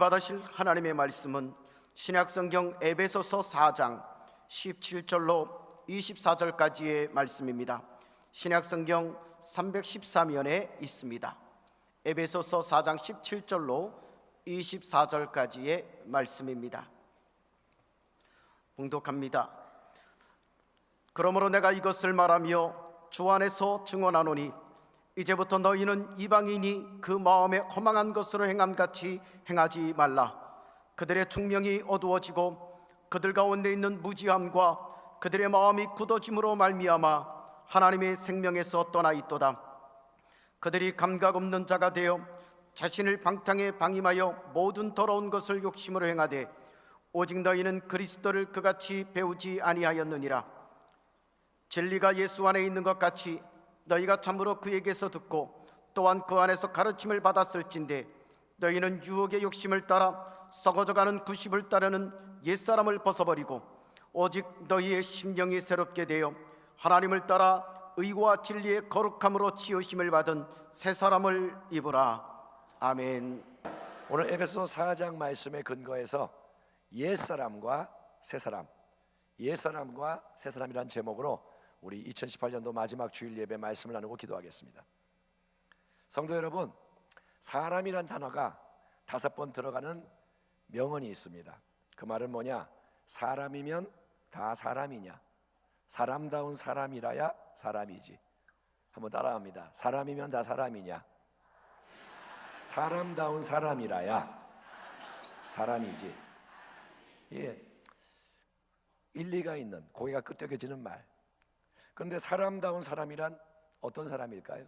받으실 하나님의 말씀은 신약성경 에베소서 4장 17절로 24절까지의 말씀입니다. 신약성경 313면에 있습니다. 에베소서 4장 17절로 24절까지의 말씀입니다. 봉독합니다. 그러므로 내가 이것을 말하며 주 안에서 증언하노니 이제부터 너희는 이방인이 그 마음에 허망한 것으로 행함같이 행하지 말라. 그들의 총명이 어두워지고 그들 가운데 있는 무지함과 그들의 마음이 굳어짐으로 말미암아 하나님의 생명에서 떠나 있도다. 그들이 감각 없는 자가 되어 자신을 방탕에 방임하여 모든 더러운 것을 욕심으로 행하되 오직 너희는 그리스도를 그같이 배우지 아니하였느니라. 진리가 예수 안에 있는 것 같이 너희가 참으로 그에게서 듣고 또한 그 안에서 가르침을 받았을진데 너희는 유혹의 욕심을 따라 썩어져가는 구십을 따르는 옛사람을 벗어버리고 오직 너희의 심령이 새롭게 되어 하나님을 따라 의와 진리의 거룩함으로 지으심을 받은 새 사람을 입으라. 아멘. 오늘 에베소 4장 말씀에 근거해서 옛사람과 새사람, 옛사람과 새사람이라는 제목으로 우리 2018년도 마지막 주일 예배 말씀을 나누고 기도하겠습니다. 성도 여러분, 사람이란 단어가 5번 들어가는 명언이 있습니다. 그 말은 뭐냐? 사람이면 다 사람이냐? 사람다운 사람이라야 사람이지. 한번 따라합니다. 사람이면 다 사람이냐? 사람다운 사람이라야 사람이지. 예, 일리가 있는, 고개가 끄덕여지는 말. 그런데 사람다운 사람이란 어떤 사람일까요?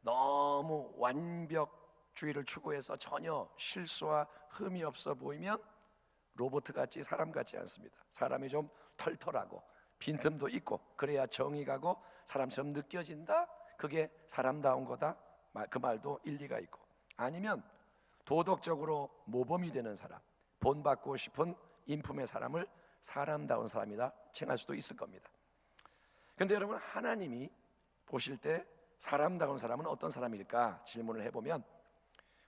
너무 완벽주의를 추구해서 전혀 실수와 흠이 없어 보이면 로봇 같지 사람 같지 않습니다. 사람이 좀 털털하고 빈틈도 있고 그래야 정이 가고 사람처럼 느껴진다. 그게 사람다운 거다. 그 말도 일리가 있고, 아니면 도덕적으로 모범이 되는 사람, 본받고 싶은 인품의 사람을 사람다운 사람이다 칭할 수도 있을 겁니다. 그런데 여러분, 하나님이 보실 때 사람다운 사람은 어떤 사람일까 질문을 해보면,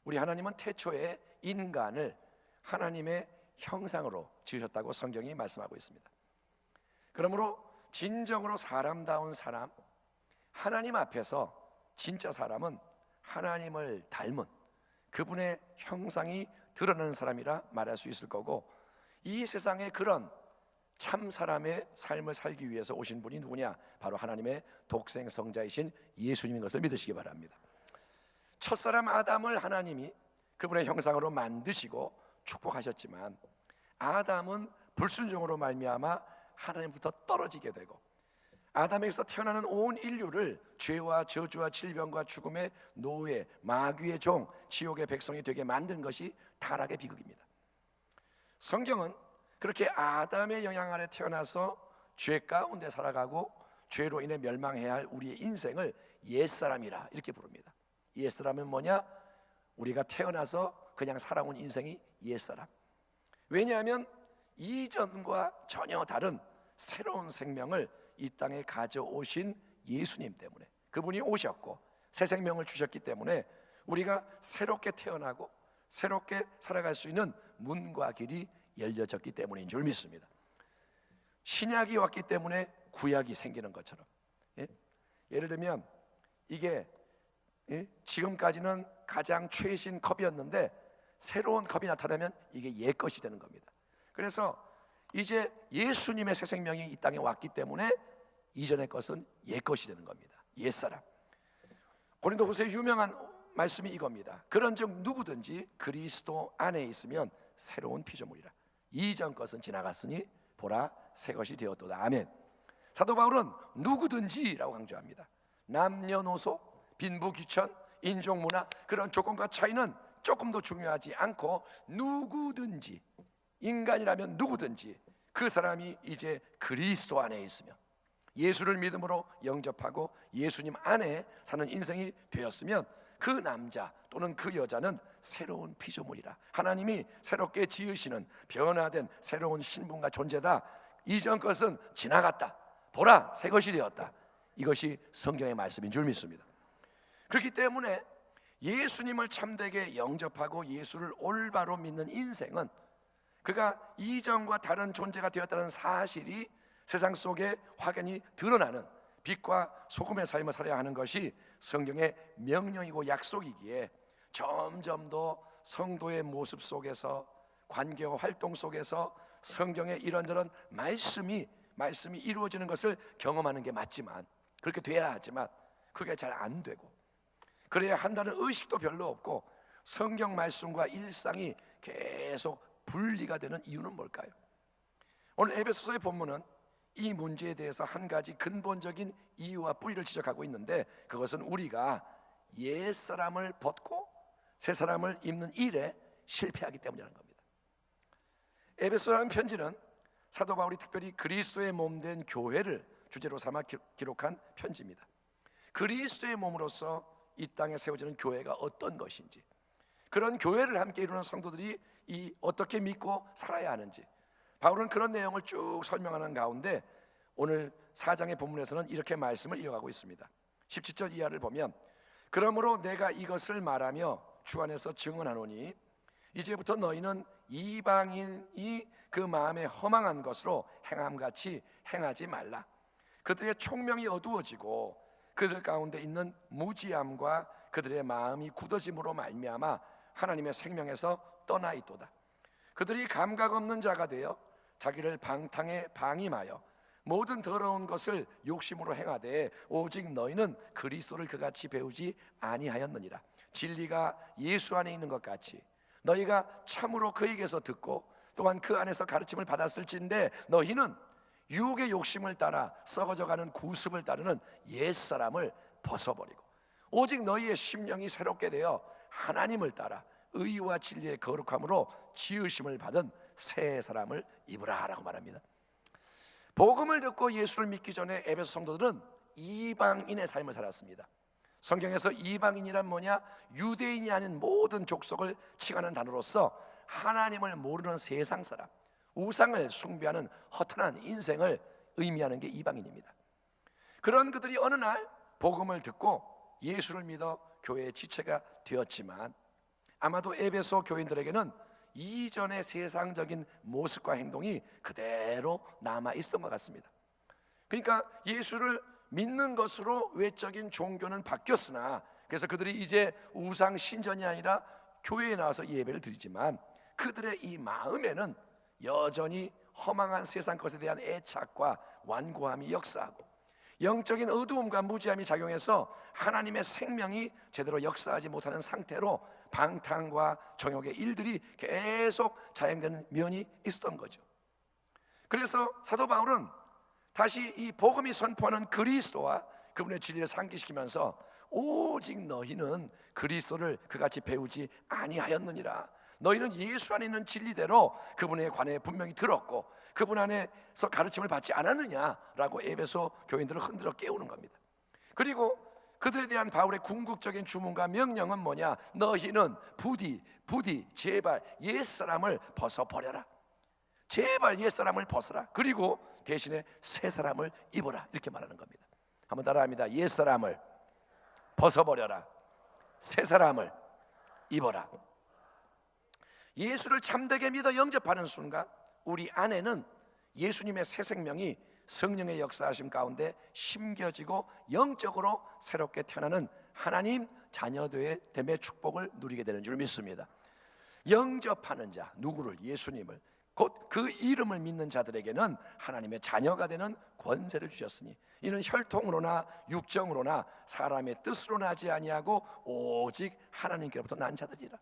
우리 하나님은 태초에 인간을 하나님의 형상으로 지으셨다고 성경이 말씀하고 있습니다. 그러므로 진정으로 사람다운 사람, 하나님 앞에서 진짜 사람은 하나님을 닮은 그분의 형상이 드러나는 사람이라 말할 수 있을 거고, 이 세상에 그런 참 사람의 삶을 살기 위해서 오신 분이 누구냐? 바로 하나님의 독생 성자이신 예수님인 것을 믿으시기 바랍니다. 첫사람 아담을 하나님이 그분의 형상으로 만드시고 축복하셨지만, 아담은 불순종으로 말미암아 하나님부터 떨어지게 되고, 아담에게서 태어나는 온 인류를 죄와 저주와 질병과 죽음의 노예, 마귀의 종, 지옥의 백성이 되게 만든 것이 타락의 비극입니다. 성경은 그렇게 아담의 영향 아래 태어나서 죄 가운데 살아가고 죄로 인해 멸망해야 할 우리의 인생을 옛사람이라 이렇게 부릅니다. 옛사람은 뭐냐? 우리가 태어나서 그냥 살아온 인생이 옛사람. 왜냐하면 이전과 전혀 다른 새로운 생명을 이 땅에 가져오신 예수님 때문에, 그분이 오셨고 새 생명을 주셨기 때문에 우리가 새롭게 태어나고 새롭게 살아갈 수 있는 문과 길이 열려졌기 때문인 줄 믿습니다. 신약이 왔기 때문에 구약이 생기는 것처럼, 예를 들면 이게 지금까지는 가장 최신 컵이었는데 새로운 컵이 나타나면 이게 옛 것이 되는 겁니다. 그래서 이제 예수님의 새 생명이 이 땅에 왔기 때문에 이전의 것은 옛 것이 되는 겁니다. 옛사람. 고린도후서의 유명한 말씀이 이겁니다. 그런즉 누구든지 그리스도 안에 있으면 새로운 피조물이라. 이전 것은 지나갔으니 보라 새 것이 되었도다. 아멘. 사도 바울은 누구든지라고 강조합니다. 남녀노소, 빈부귀천, 인종문화 그런 조건과 차이는 조금도 중요하지 않고 누구든지, 인간이라면 누구든지 그 사람이 이제 그리스도 안에 있으면, 예수를 믿음으로 영접하고 예수님 안에 사는 인생이 되었으면 그 남자 또는 그 여자는 새로운 피조물이라. 하나님이 새롭게 지으시는 변화된 새로운 신분과 존재다. 이전 것은 지나갔다. 보라 새 것이 되었다. 이것이 성경의 말씀인 줄 믿습니다. 그렇기 때문에 예수님을 참되게 영접하고 예수를 올바로 믿는 인생은 그가 이전과 다른 존재가 되었다는 사실이 세상 속에 확연히 드러나는 빛과 소금의 삶을 살아야 하는 것이 성경의 명령이고 약속이기에 점점 더 성도의 모습 속에서, 관계와 활동 속에서 성경의 이런저런 말씀이 이루어지는 것을 경험하는 게 맞지만, 그렇게 돼야 하지만 그게 잘 안 되고, 그래야 한다는 의식도 별로 없고 성경 말씀과 일상이 계속 분리가 되는 이유는 뭘까요? 오늘 에베소서의 본문은 이 문제에 대해서 한 가지 근본적인 이유와 뿌리를 지적하고 있는데, 그것은 우리가 옛사람을 벗고 새사람을 입는 일에 실패하기 때문이라는 겁니다. 에베소라는 편지는 사도 바울이 특별히 그리스도의 몸된 교회를 주제로 삼아 기록한 편지입니다. 그리스도의 몸으로서 이 땅에 세워지는 교회가 어떤 것인지, 그런 교회를 함께 이루는 성도들이 어떻게 믿고 살아야 하는지, 바울은 그런 내용을 쭉 설명하는 가운데 오늘 4장의 본문에서는 이렇게 말씀을 이어가고 있습니다. 17절 이하를 보면, 그러므로 내가 이것을 말하며 주 안에서 증언하노니 이제부터 너희는 이방인이 그 마음에 허망한 것으로 행함같이 행하지 말라. 그들의 총명이 어두워지고 그들 가운데 있는 무지함과 그들의 마음이 굳어짐으로 말미암아 하나님의 생명에서 떠나 있도다. 그들이 감각 없는 자가 되어 자기를 방탕에 방임하여 모든 더러운 것을 욕심으로 행하되 오직 너희는 그리스도를 그같이 배우지 아니하였느니라. 진리가 예수 안에 있는 것 같이 너희가 참으로 그에게서 듣고 또한 그 안에서 가르침을 받았을진데 너희는 유혹의 욕심을 따라 썩어져가는 구습을 따르는 옛사람을 벗어버리고 오직 너희의 심령이 새롭게 되어 하나님을 따라 의와 진리의 거룩함으로 지으심을 받은 새 사람을 입으라 라고 말합니다. 복음을 듣고 예수를 믿기 전에 에베소 성도들은 이방인의 삶을 살았습니다. 성경에서 이방인이란 뭐냐? 유대인이 아닌 모든 족속을 칭하는 단어로서 하나님을 모르는 세상 사람, 우상을 숭배하는 허탄한 인생을 의미하는 게 이방인입니다. 그런 그들이 어느 날 복음을 듣고 예수를 믿어 교회의 지체가 되었지만 아마도 에베소 교인들에게는 이전의 세상적인 모습과 행동이 그대로 남아 있었던 것 같습니다. 그러니까 예수를 믿는 것으로 외적인 종교는 바뀌었으나, 그래서 그들이 이제 우상 신전이 아니라 교회에 나와서 예배를 드리지만 그들의 이 마음에는 여전히 허망한 세상 것에 대한 애착과 완고함이 역사하고 영적인 어두움과 무지함이 작용해서 하나님의 생명이 제대로 역사하지 못하는 상태로 방탕과 정욕의 일들이 계속 자행되는 면이 있었던 거죠. 그래서 사도 바울은 다시 이 복음이 선포하는 그리스도와 그분의 진리를 상기시키면서 오직 너희는 그리스도를 그같이 배우지 아니하였느니라. 너희는 예수 안에 있는 진리대로 그분에 관해 분명히 들었고 그분 안에서 가르침을 받지 않았느냐라고 에베소 교인들을 흔들어 깨우는 겁니다. 그리고 그들에 대한 바울의 궁극적인 주문과 명령은 뭐냐? 너희는 부디 제발 옛사람을 벗어버려라. 제발 옛사람을 벗어라. 그리고 대신에 새 사람을 입어라. 이렇게 말하는 겁니다. 한번 따라합니다. 옛사람을 벗어버려라. 새 사람을 입어라. 예수를 참되게 믿어 영접하는 순간 우리 안에는 예수님의 새 생명이 성령의 역사하심 가운데 심겨지고 영적으로 새롭게 태어나는 하나님 자녀됨의 축복을 누리게 되는 줄 믿습니다. 영접하는 자, 누구를? 예수님을, 곧 그 이름을 믿는 자들에게는 하나님의 자녀가 되는 권세를 주셨으니 이는 혈통으로나 육정으로나 사람의 뜻으로 나지 아니하고 오직 하나님께로부터 난 자들이라.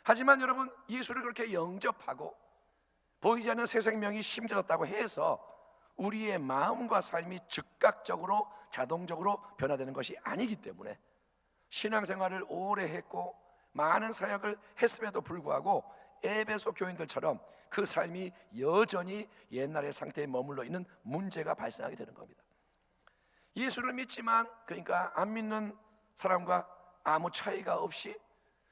하지만 여러분, 예수를 그렇게 영접하고 보이지 않는 새 생명이 심겨졌다고 해서 우리의 마음과 삶이 즉각적으로 자동적으로 변화되는 것이 아니기 때문에 신앙생활을 오래 했고 많은 사역을 했음에도 불구하고 에베소 교인들처럼 그 삶이 여전히 옛날의 상태에 머물러 있는 문제가 발생하게 되는 겁니다. 예수를 믿지만, 그러니까 안 믿는 사람과 아무 차이가 없이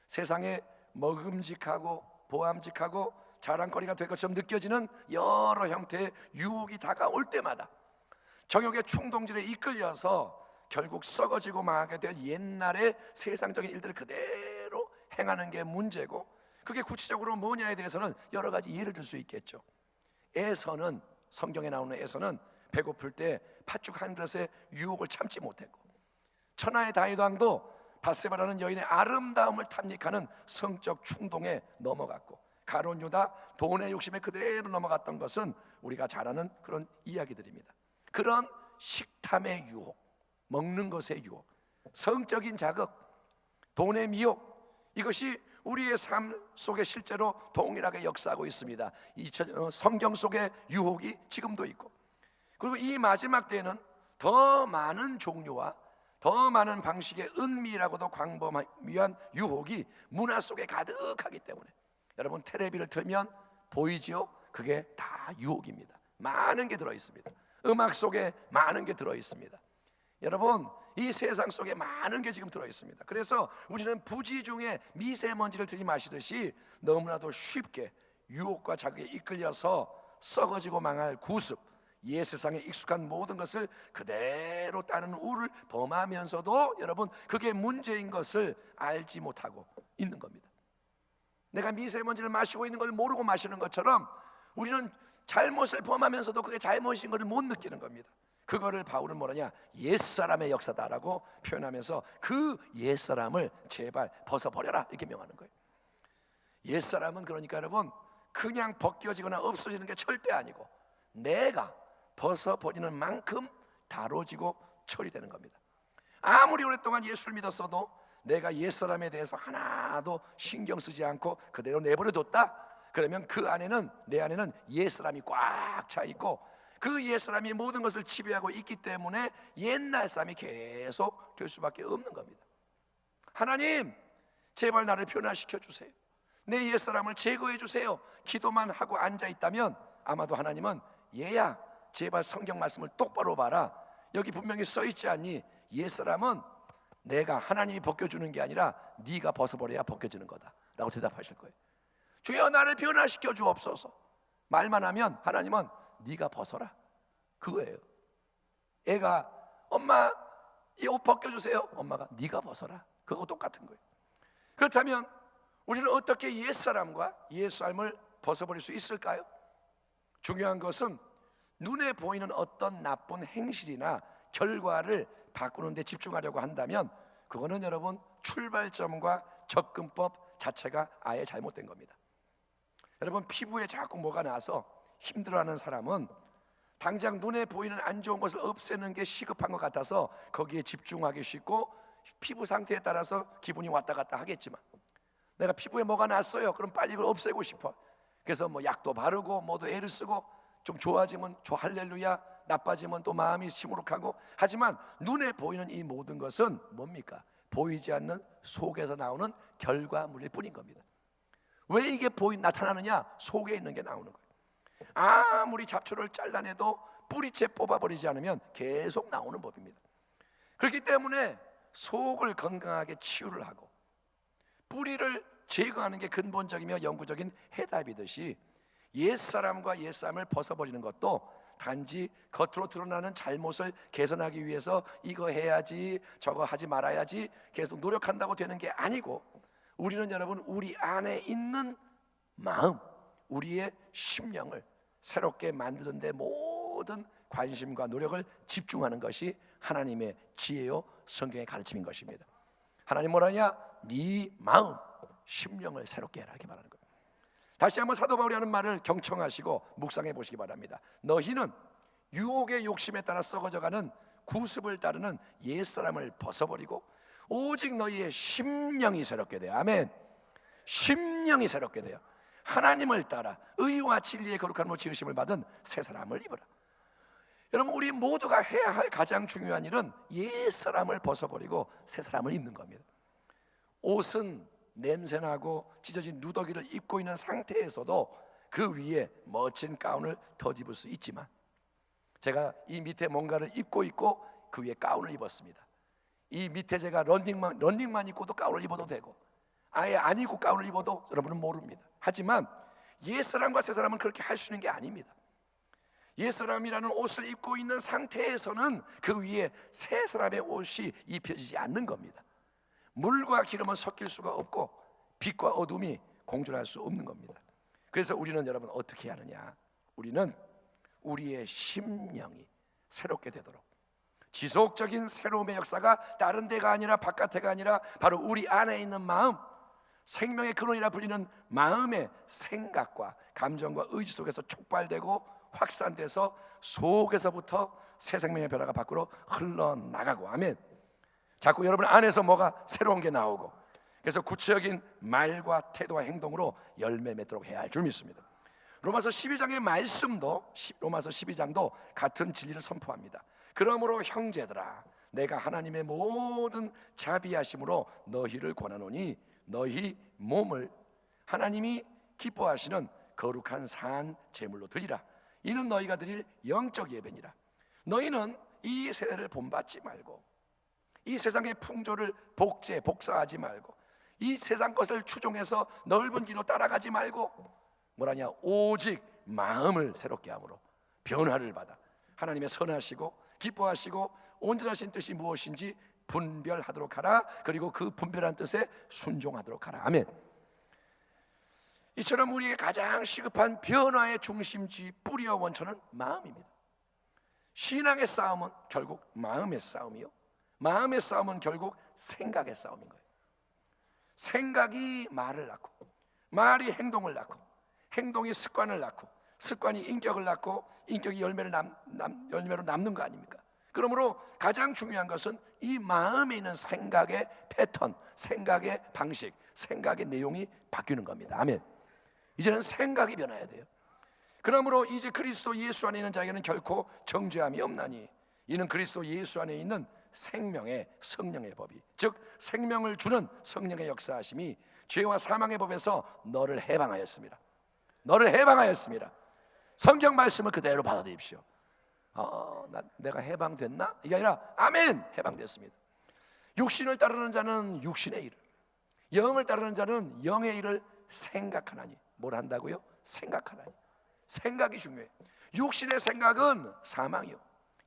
세상에 먹음직하고 보암직하고 자랑거리가 될 것처럼 느껴지는 여러 형태의 유혹이 다가올 때마다 정욕의 충동질에 이끌려서 결국 썩어지고 망하게 될 옛날의 세상적인 일들을 그대로 행하는 게 문제고, 그게 구체적으로 뭐냐에 대해서는 여러 가지 예를 들 수 있겠죠. 에서는, 성경에 나오는 에서는 배고플 때 팥죽 한 그릇에 유혹을 참지 못했고, 천하의 다윗왕도 바세바라는 여인의 아름다움을 탐닉하는 성적 충동에 넘어갔고, 가룟 유다 돈의 욕심에 그대로 넘어갔던 것은 우리가 잘 아는 그런 이야기들입니다. 그런 식탐의 유혹, 먹는 것의 유혹, 성적인 자극, 돈의 미혹, 이것이 우리의 삶 속에 실제로 동일하게 역사하고 있습니다. 성경 속의 유혹이 지금도 있고, 그리고 이 마지막 때에는 더 많은 종류와 더 많은 방식의 은밀하고도 광범위한 유혹이 문화 속에 가득하기 때문에, 여러분 텔레비를 틀면 보이지요? 그게 다 유혹입니다. 많은 게 들어있습니다. 음악 속에 많은 게 들어있습니다. 여러분, 이 세상 속에 많은 게 지금 들어있습니다. 그래서 우리는 부지 중에 미세먼지를 들이마시듯이 너무나도 쉽게 유혹과 자극에 이끌려서 썩어지고 망할 구습, 옛 세상에 익숙한 모든 것을 그대로 따르는 우를 범하면서도 여러분 그게 문제인 것을 알지 못하고 있는 겁니다. 내가 미세먼지를 마시고 있는 걸 모르고 마시는 것처럼 우리는 잘못을 범하면서도 그게 잘못인 것을 못 느끼는 겁니다. 그거를 바울은 뭐라냐, 옛사람의 역사다라고 표현하면서 그 옛사람을 제발 벗어버려라 이렇게 명하는 거예요. 옛사람은 그러니까 여러분 그냥 벗겨지거나 없어지는 게 절대 아니고 내가 벗어버리는 만큼 다뤄지고 처리되는 겁니다. 아무리 오랫동안 예수를 믿었어도 내가 옛사람에 대해서 하나도 신경 쓰지 않고 그대로 내버려뒀다, 그러면 그 안에는, 내 안에는 옛사람이 꽉 차 있고 그 옛사람이 모든 것을 지배하고 있기 때문에 옛날 삶이 계속 될 수밖에 없는 겁니다. 하나님, 제발 나를 변화시켜 주세요. 내 옛사람을 제거해 주세요. 기도만 하고 앉아 있다면 아마도 하나님은 얘야, 제발 성경 말씀을 똑바로 봐라. 여기 분명히 써 있지 않니? 옛사람은 내가, 하나님이 벗겨주는 게 아니라 네가 벗어버려야 벗겨지는 거다 라고 대답하실 거예요. 주여 나를 변화시켜 주옵소서. 말만 하면 하나님은 네가 벗어라, 그거예요. 애가 엄마 이 옷 벗겨주세요. 엄마가 네가 벗어라, 그거 똑같은 거예요. 그렇다면 우리는 어떻게 옛사람과 옛삶을 벗어버릴 수 있을까요? 중요한 것은 눈에 보이는 어떤 나쁜 행실이나 결과를 바꾸는 데 집중하려고 한다면 그거는 여러분 출발점과 접근법 자체가 아예 잘못된 겁니다. 여러분 피부에 자꾸 뭐가 나서 힘들어하는 사람은 당장 눈에 보이는 안 좋은 것을 없애는 게 시급한 것 같아서 거기에 집중하기 쉽고 피부 상태에 따라서 기분이 왔다 갔다 하겠지만, 내가 피부에 뭐가 났어요, 그럼 빨리 이걸 없애고 싶어. 그래서 뭐 약도 바르고 뭐도 애를 쓰고 좀 좋아지면 할렐루야, 나빠지면 또 마음이 시무룩하고. 하지만 눈에 보이는 이 모든 것은 뭡니까? 보이지 않는 속에서 나오는 결과물일 뿐인 겁니다. 왜 이게 나타나느냐? 속에 있는 게 나오는 거예요. 아무리 잡초를 잘라내도 뿌리채 뽑아버리지 않으면 계속 나오는 법입니다. 그렇기 때문에 속을 건강하게 치유를 하고 뿌리를 제거하는 게 근본적이며 영구적인 해답이듯이 옛사람과 옛사람을 벗어버리는 것도 단지 겉으로 드러나는 잘못을 개선하기 위해서 이거 해야지 저거 하지 말아야지 계속 노력한다고 되는 게 아니고, 우리는 여러분 우리 안에 있는 마음, 우리의 심령을 새롭게 만드는 데 모든 관심과 노력을 집중하는 것이 하나님의 지혜요 성경의 가르침인 것입니다. 하나님 뭐라냐? 네 마음, 심령을 새롭게 해라 이렇게 말하는 거예요. 다시 한번 사도 바울이 하는 말을 경청하시고 묵상해 보시기 바랍니다. 너희는 유혹의 욕심에 따라 썩어져가는 구습을 따르는 옛사람을 벗어버리고 오직 너희의 심령이 새롭게 돼요. 아멘. 심령이 새롭게 돼요. 하나님을 따라 의와 진리의 거룩함으로 지으심을 받은 새 사람을 입어라. 여러분 우리 모두가 해야 할 가장 중요한 일은 옛사람을 벗어버리고 새 사람을 입는 겁니다. 옷은 냄새나고 찢어진 누더기를 입고 있는 상태에서도 그 위에 멋진 가운을 덧입을 수 있지만, 제가 이 밑에 뭔가를 입고 있고 그 위에 가운을 입었습니다. 이 밑에 제가 런닝만 입고도 가운을 입어도 되고 아예 안 입고 가운을 입어도 여러분은 모릅니다. 하지만 옛사람과 새사람은 그렇게 할 수 있는 게 아닙니다. 옛사람이라는 옷을 입고 있는 상태에서는 그 위에 새 사람의 옷이 입혀지지 않는 겁니다. 물과 기름은 섞일 수가 없고 빛과 어둠이 공존할 수 없는 겁니다. 그래서 우리는 여러분 어떻게 하느냐? 우리는 우리의 심령이 새롭게 되도록 지속적인 새로움의 역사가 다른 데가 아니라 바깥에가 아니라 바로 우리 안에 있는 마음, 생명의 근원이라 불리는 마음의 생각과 감정과 의지 속에서 촉발되고 확산돼서 속에서부터 새 생명의 변화가 밖으로 흘러나가고, 아멘. 자꾸 여러분 안에서 뭐가 새로운 게 나오고, 그래서 구체적인 말과 태도와 행동으로 열매 맺도록 해야 할 줄 믿습니다. 로마서 12장의 말씀도, 로마서 12장도 같은 진리를 선포합니다. 그러므로 형제들아, 내가 하나님의 모든 자비하심으로 너희를 권하노니 너희 몸을 하나님이 기뻐하시는 거룩한 산 제물로 드리라. 이는 너희가 드릴 영적 예배니라. 너희는 이 세대를 본받지 말고 이 세상의 풍조를 복사하지 말고 이 세상 것을 추종해서 넓은 길로 따라가지 말고 뭐라냐, 오직 마음을 새롭게 함으로 변화를 받아 하나님의 선하시고 기뻐하시고 온전하신 뜻이 무엇인지 분별하도록 하라. 그리고 그 분별한 뜻에 순종하도록 하라. 아멘. 이처럼 우리의 가장 시급한 변화의 중심지, 뿌리와 원천은 마음입니다. 신앙의 싸움은 결국 마음의 싸움이요, 마음의 싸움은 결국 생각의 싸움인 거예요. 생각이 말을 낳고, 말이 행동을 낳고, 행동이 습관을 낳고, 습관이 인격을 낳고, 인격이 열매로 남는 거 아닙니까? 그러므로 가장 중요한 것은 이 마음에 있는 생각의 패턴, 생각의 방식, 생각의 내용이 바뀌는 겁니다. 아멘. 이제는 생각이 변해야 돼요. 그러므로 이제 그리스도 예수 안에 있는 자에게는 결코 정죄함이 없나니 이는 그리스도 예수 안에 있는 생명의 성령의 법이, 즉 생명을 주는 성령의 역사하심이 죄와 사망의 법에서 너를 해방하였습니다. 너를 해방하였습니다. 성경 말씀을 그대로 받아들입시오. 내가 해방됐나? 이게 아니라 아멘, 해방됐습니다. 육신을 따르는 자는 육신의 일을, 영을 따르는 자는 영의 일을 생각하나니. 뭘 한다고요? 생각하나니. 생각이 중요해요. 육신의 생각은 사망이요,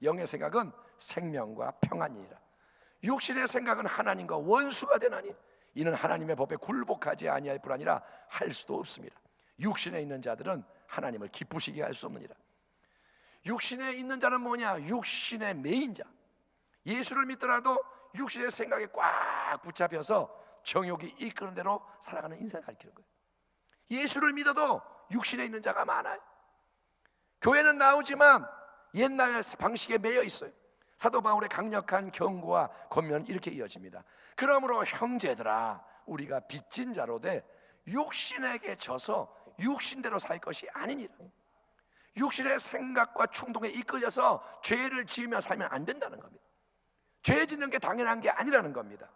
영의 생각은 생명과 평안이니라. 육신의 생각은 하나님과 원수가 되나니 이는 하나님의 법에 굴복하지 아니할 뿐 아니라 할 수도 없습니다. 육신에 있는 자들은 하나님을 기쁘시게 할 수 없느니라. 육신에 있는 자는 뭐냐? 육신의 매인 자. 예수를 믿더라도 육신의 생각에 꽉 붙잡혀서 정욕이 이끄는 대로 살아가는 인생을 가리키는 거예요. 예수를 믿어도 육신에 있는 자가 많아요. 교회는 나오지만 옛날 방식에 매여 있어요. 사도 바울의 강력한 경고와 권면은 이렇게 이어집니다. 그러므로 형제들아, 우리가 빚진 자로 돼 육신에게 져서 육신대로 살 것이 아니니라. 육신의 생각과 충동에 이끌려서 죄를 지으며 살면 안 된다는 겁니다. 죄 짓는 게 당연한 게 아니라는 겁니다.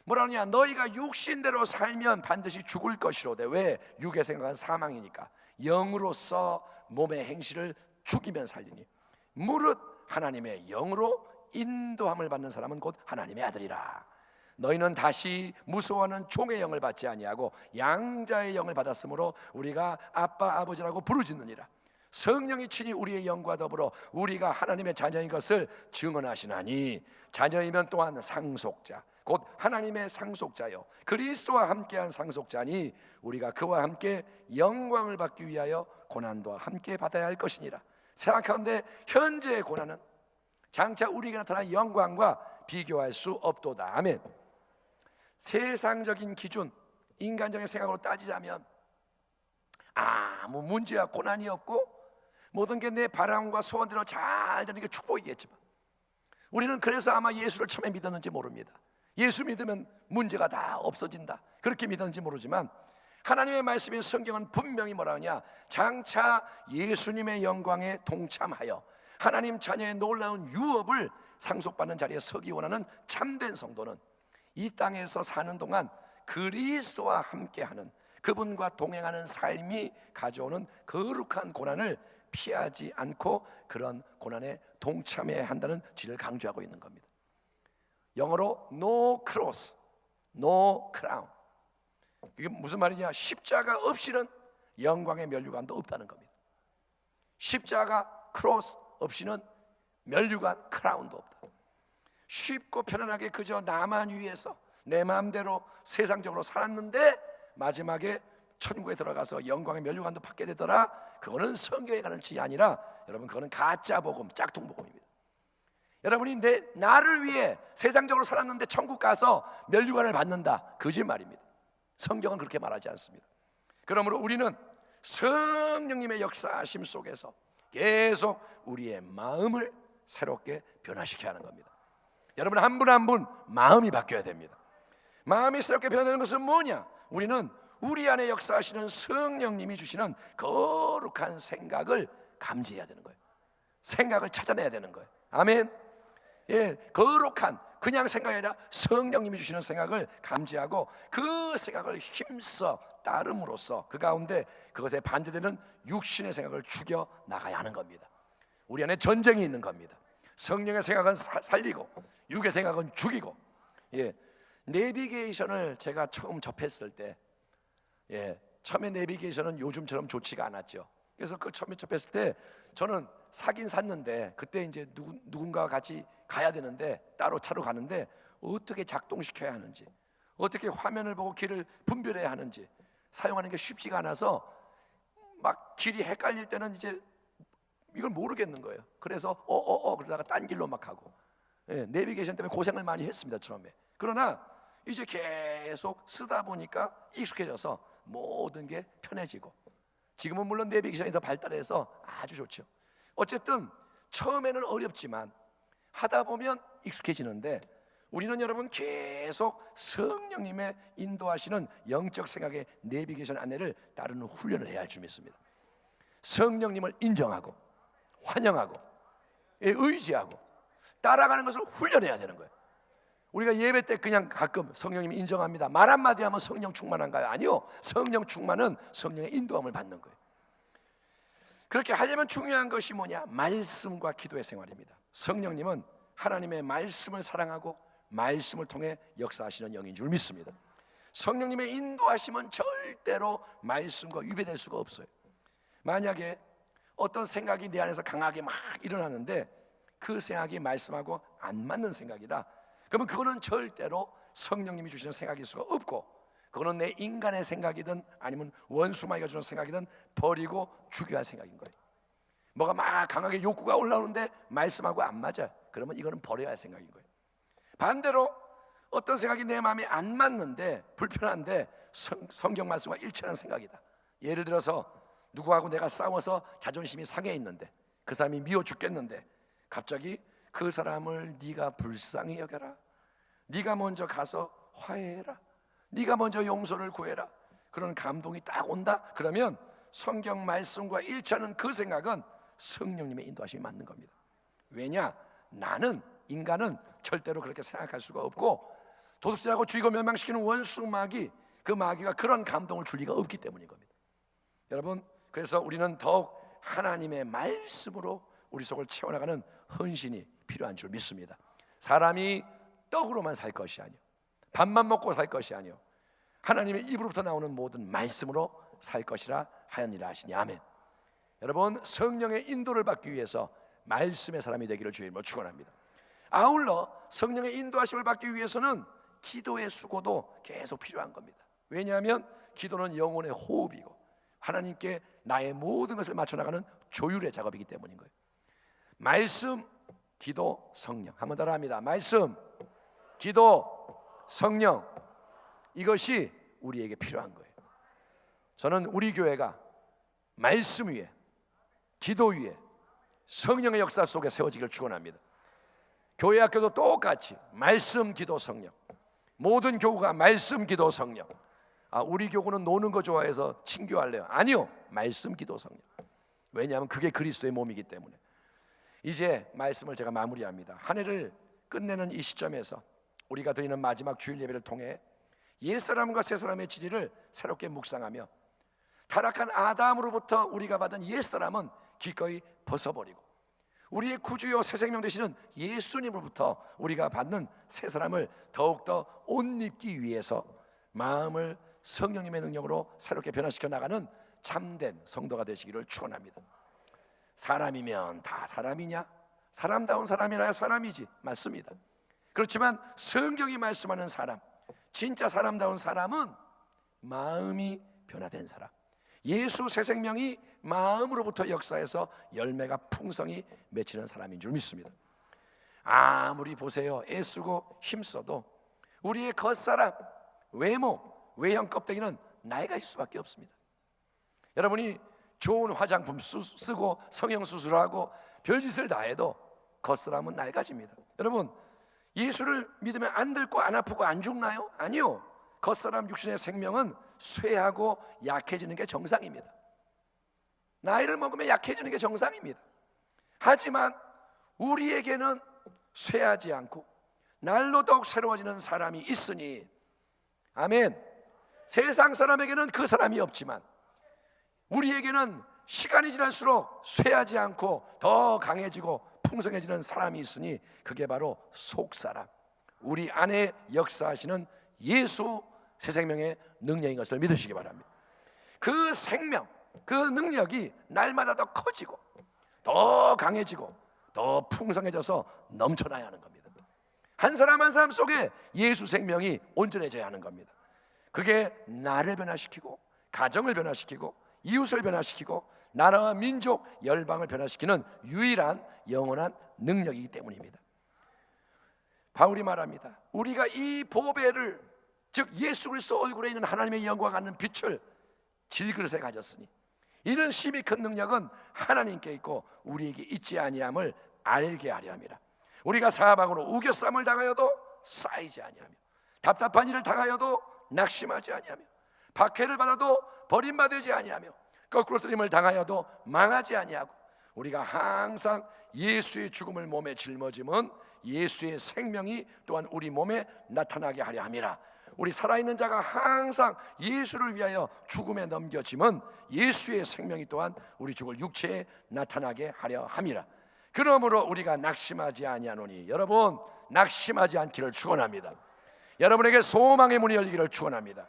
뭐라냐, 너희가 육신대로 살면 반드시 죽을 것이로되. 왜? 육의 생각은 사망이니까. 영으로서 몸의 행실을 죽이면 살리니 무릇 하나님의 영으로 인도함을 받는 사람은 곧 하나님의 아들이라. 너희는 다시 무서워하는 종의 영을 받지 아니하고 양자의 영을 받았으므로 우리가 아빠 아버지라고 부르짖느니라. 성령이 친히 우리의 영과 더불어 우리가 하나님의 자녀인 것을 증언하시나니 자녀이면 또한 상속자 곧 하나님의 상속자요 그리스도와 함께한 상속자니 우리가 그와 함께 영광을 받기 위하여 고난도 함께 받아야 할 것이니라. 생각하건대 현재의 고난은 장차 우리에게 나타난 영광과 비교할 수 없도다. 아멘. 세상적인 기준, 인간적인 생각으로 따지자면 아무 문제와 고난이 없고 모든 게 내 바람과 소원대로 잘 되는 게 축복이겠지만 우리는 그래서 아마 예수를 처음에 믿었는지 모릅니다. 예수 믿으면 문제가 다 없어진다, 그렇게 믿었는지 모르지만 하나님의 말씀인 성경은 분명히 뭐라 하냐, 장차 예수님의 영광에 동참하여 하나님 자녀의 놀라운 유업을 상속받는 자리에 서기 원하는 참된 성도는 이 땅에서 사는 동안 그리스도와 함께하는, 그분과 동행하는 삶이 가져오는 거룩한 고난을 피하지 않고 그런 고난에 동참해야 한다는 진리를 강조하고 있는 겁니다. 영어로 no cross, no crown. 이게 무슨 말이냐? 십자가 없이는 영광의 면류관도 없다는 겁니다. 십자가 크로스 없이는 면류관 크라운도 없다. 쉽고 편안하게 그저 나만 위해서 내 마음대로 세상적으로 살았는데 마지막에 천국에 들어가서 영광의 면류관도 받게 되더라. 그거는 성경에 가는 지 아니라 여러분, 그거는 가짜 복음, 짝퉁 복음입니다. 여러분이 나를 위해 세상적으로 살았는데 천국 가서 면류관을 받는다, 거짓말입니다. 성경은 그렇게 말하지 않습니다. 그러므로 우리는 성령님의 역사하심 속에서 계속 우리의 마음을 새롭게 변화시켜야 하는 겁니다. 여러분, 한 분 한 분 마음이 바뀌어야 됩니다. 마음이 새롭게 변화되는 것은 뭐냐? 우리는 우리 안에 역사하시는 성령님이 주시는 거룩한 생각을 감지해야 되는 거예요. 생각을 찾아내야 되는 거예요. 아멘. 예, 거룩한 그냥 생각이 아니라 성령님이 주시는 생각을 감지하고 그 생각을 힘써 따름으로써 그 가운데 그것에 반대되는 육신의 생각을 죽여 나가야 하는 겁니다. 우리 안에 전쟁이 있는 겁니다. 성령의 생각은 살리고 육의 생각은 죽이고. 예, 내비게이션을 제가 처음 접했을 때, 처음에 내비게이션은 요즘처럼 좋지가 않았죠. 그래서 그 처음에 접했을 때 저는 사긴 샀는데 그때 이제 누군가와 같이 가야 되는데 따로 차로 가는데 어떻게 작동시켜야 하는지, 어떻게 화면을 보고 길을 분별해야 하는지 사용하는 게 쉽지가 않아서 막 길이 헷갈릴 때는 이제 이걸 모르겠는 거예요. 그래서 그러다가 딴 길로 막 가고. 내비게이션 때문에 고생을 많이 했습니다, 처음에. 그러나 이제 계속 쓰다 보니까 익숙해져서 모든 게 편해지고, 지금은 물론 내비게이션이 더 발달해서 아주 좋죠. 어쨌든 처음에는 어렵지만 하다 보면 익숙해지는데, 우리는 여러분 계속 성령님의 인도하시는 영적 생각의 내비게이션 안내를 따르는 훈련을 해야 할 줄 믿습니다. 성령님을 인정하고 환영하고 의지하고 따라가는 것을 훈련해야 되는 거예요. 우리가 예배 때 그냥 가끔 성령님 인정합니다 말 한마디 하면 성령 충만한가요? 아니요. 성령 충만은 성령의 인도함을 받는 거예요. 그렇게 하려면 중요한 것이 뭐냐? 말씀과 기도의 생활입니다. 성령님은 하나님의 말씀을 사랑하고 말씀을 통해 역사하시는 영인 줄 믿습니다. 성령님의 인도하심은 절대로 말씀과 위배될 수가 없어요. 만약에 어떤 생각이 내 안에서 강하게 막 일어나는데 그 생각이 말씀하고 안 맞는 생각이다, 그러면 그거는 절대로 성령님이 주시는 생각일 수가 없고, 그거는 내 인간의 생각이든 아니면 원수마귀가 주는 생각이든 버리고 죽여야 할 생각인 거예요. 뭐가 막 강하게 욕구가 올라오는데 말씀하고 안 맞아요. 그러면 이거는 버려야 할 생각인 거예요. 반대로 어떤 생각이 내 마음에 안 맞는데 불편한데 성경 말씀과 일치하는 생각이다. 예를 들어서 누구하고 내가 싸워서 자존심이 상해 있는데 그 사람이 미워 죽겠는데 갑자기 그 사람을 네가 불쌍히 여겨라, 네가 먼저 가서 화해해라, 네가 먼저 용서를 구해라, 그런 감동이 딱 온다. 그러면 성경 말씀과 일치하는 그 생각은 성령님의 인도하심이 맞는 겁니다. 왜냐? 나는, 인간은 절대로 그렇게 생각할 수가 없고, 도둑질하고 죽이고 멸망시키는 원수 마귀, 그 마귀가 그런 감동을 줄 리가 없기 때문인 겁니다. 여러분, 그래서 우리는 더욱 하나님의 말씀으로 우리 속을 채워나가는 헌신이 필요한 줄 믿습니다. 사람이 떡으로만 살 것이 아니요, 밥만 먹고 살 것이 아니요, 하나님의 입으로부터 나오는 모든 말씀으로 살 것이라 하였니라 하시니 아멘. 여러분, 성령의 인도를 받기 위해서 말씀의 사람이 되기를 주의 이름으로 축원합니다. 아울러 성령의 인도하심을 받기 위해서는 기도의 수고도 계속 필요한 겁니다. 왜냐하면 기도는 영혼의 호흡이고 하나님께 나의 모든 것을 맞춰나가는 조율의 작업이기 때문인 거예요. 말씀, 기도, 성령. 한번 따라 합니다. 말씀, 기도, 성령. 이것이 우리에게 필요한 거예요. 저는 우리 교회가 말씀 위에, 기도 위에 성령의 역사 속에 세워지기를 축원합니다. 교회 학교도 똑같이 말씀, 기도, 성령. 모든 교구가 말씀, 기도, 성령. 우리 교구는 노는 거 좋아해서 친교할래요? 아니요. 말씀, 기도, 성령. 왜냐하면 그게 그리스도의 몸이기 때문에. 이제 말씀을 제가 마무리합니다. 한 해를 끝내는 이 시점에서 우리가 드리는 마지막 주일 예배를 통해 옛사람과 새사람의 진리를 새롭게 묵상하며 타락한 아담으로부터 우리가 받은 옛사람은 기꺼이 벗어버리고 우리의 구주요 새 생명 되시는 예수님으로부터 우리가 받는 새사람을 더욱더 옷 입기 위해서 마음을 성령님의 능력으로 새롭게 변화시켜 나가는 참된 성도가 되시기를 축원합니다. 사람이면 다 사람이냐? 사람다운 사람이라야 사람이지. 맞습니다. 그렇지만 성경이 말씀하는 사람, 진짜 사람다운 사람은 마음이 변화된 사람, 예수 새 생명이 마음으로부터 역사해서 열매가 풍성히 맺히는 사람인 줄 믿습니다. 아무리 보세요, 애쓰고 힘써도 우리의 겉사람, 외모, 외형 껍데기는 나이가 있을 수밖에 없습니다. 여러분이 좋은 화장품 쓰고 성형수술하고 별짓을 다 해도 겉사람은 낡아집니다. 여러분, 예수를 믿으면 안 늙고 안 아프고 안 죽나요? 아니요. 겉사람 육신의 생명은 쇠하고 약해지는 게 정상입니다. 나이를 먹으면 약해지는 게 정상입니다. 하지만 우리에게는 쇠하지 않고 날로 더욱 새로워지는 사람이 있으니, 아멘. 세상 사람에게는 그 사람이 없지만 우리에게는 시간이 지날수록 쇠하지 않고 더 강해지고 풍성해지는 사람이 있으니 그게 바로 속사람, 우리 안에 역사하시는 예수 새 생명의 능력인 것을 믿으시기 바랍니다. 그 생명, 그 능력이 날마다 더 커지고 더 강해지고 더 풍성해져서 넘쳐나야 하는 겁니다. 한 사람 한 사람 속에 예수 생명이 온전해져야 하는 겁니다. 그게 나를 변화시키고 가정을 변화시키고 이웃을 변화시키고 나라와 민족, 열방을 변화시키는 유일한 영원한 능력이기 때문입니다. 바울이 말합니다. 우리가 이 보배를, 즉 예수 그리스도 얼굴에 있는 하나님의 영광 같는 빛을 질그릇에 가졌으니 이런 심히 큰 능력은 하나님께 있고 우리에게 있지 아니함을 알게 하려 함이라. 우리가 사방으로 우겨쌈을 당하여도 쌓이지 아니하며 답답한 일을 당하여도 낙심하지 아니하며 박해를 받아도 버림받지 아니하며 거꾸로 뜨림을 당하여도 망하지 아니하고 우리가 항상 예수의 죽음을 몸에 짊어짐은 예수의 생명이 또한 우리 몸에 나타나게 하려 함이라. 우리 살아있는 자가 항상 예수를 위하여 죽음에 넘겨짐은 예수의 생명이 또한 우리 죽을 육체에 나타나게 하려 함이라. 그러므로 우리가 낙심하지 아니하노니, 여러분 낙심하지 않기를 축원합니다. 여러분에게 소망의 문이 열리기를 축원합니다.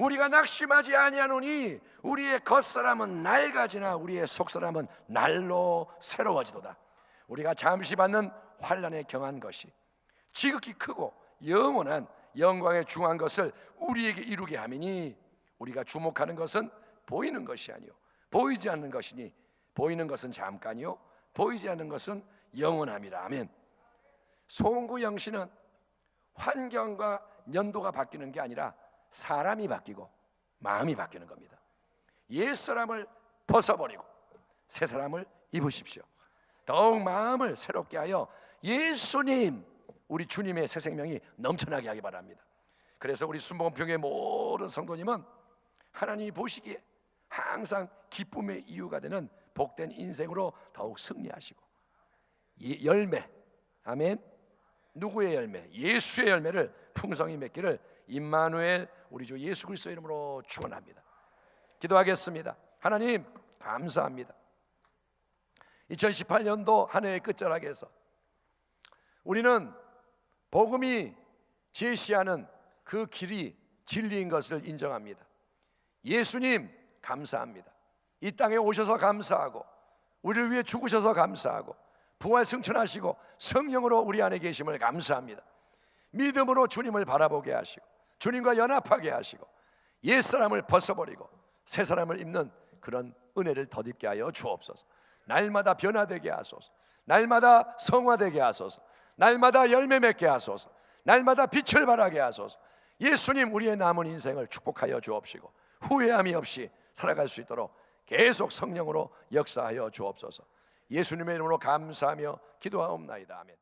우리가 낙심하지 아니하노니 우리의 겉사람은 낡아지나 우리의 속사람은 날로 새로워지도다. 우리가 잠시 받는 환난에 경한 것이 지극히 크고 영원한 영광에 중한 것을 우리에게 이루게 하미니 우리가 주목하는 것은 보이는 것이 아니요 보이지 않는 것이니 보이는 것은 잠깐이요 보이지 않는 것은 영원함이라. 아멘. 송구 영신은 환경과 연도가 바뀌는 게 아니라 사람이 바뀌고 마음이 바뀌는 겁니다. 옛사람을 벗어버리고 새 사람을 입으십시오. 더욱 마음을 새롭게 하여 예수님, 우리 주님의 새 생명이 넘쳐나게 하기 바랍니다. 그래서 우리 순복음교회 모든 성도님은 하나님이 보시기에 항상 기쁨의 이유가 되는 복된 인생으로 더욱 승리하시고 열매, 아멘. 누구의 열매? 예수의 열매를 풍성히 맺기를 임마누엘 우리 주 예수 그리스도의 이름으로 축원합니다. 기도하겠습니다. 하나님 감사합니다. 2018년도 한 해의 끝자락에서 우리는 복음이 제시하는 그 길이 진리인 것을 인정합니다. 예수님 감사합니다. 이 땅에 오셔서 감사하고 우리를 위해 죽으셔서 감사하고 부활 승천하시고 성령으로 우리 안에 계심을 감사합니다. 믿음으로 주님을 바라보게 하시고 주님과 연합하게 하시고 옛사람을 벗어버리고 새사람을 입는 그런 은혜를 덧입게 하여 주옵소서. 날마다 변화되게 하소서. 날마다 성화되게 하소서. 날마다 열매 맺게 하소서. 날마다 빛을 발하게 하소서. 예수님 우리의 남은 인생을 축복하여 주옵시고 후회함이 없이 살아갈 수 있도록 계속 성령으로 역사하여 주옵소서. 예수님의 이름으로 감사하며 기도하옵나이다. 아멘.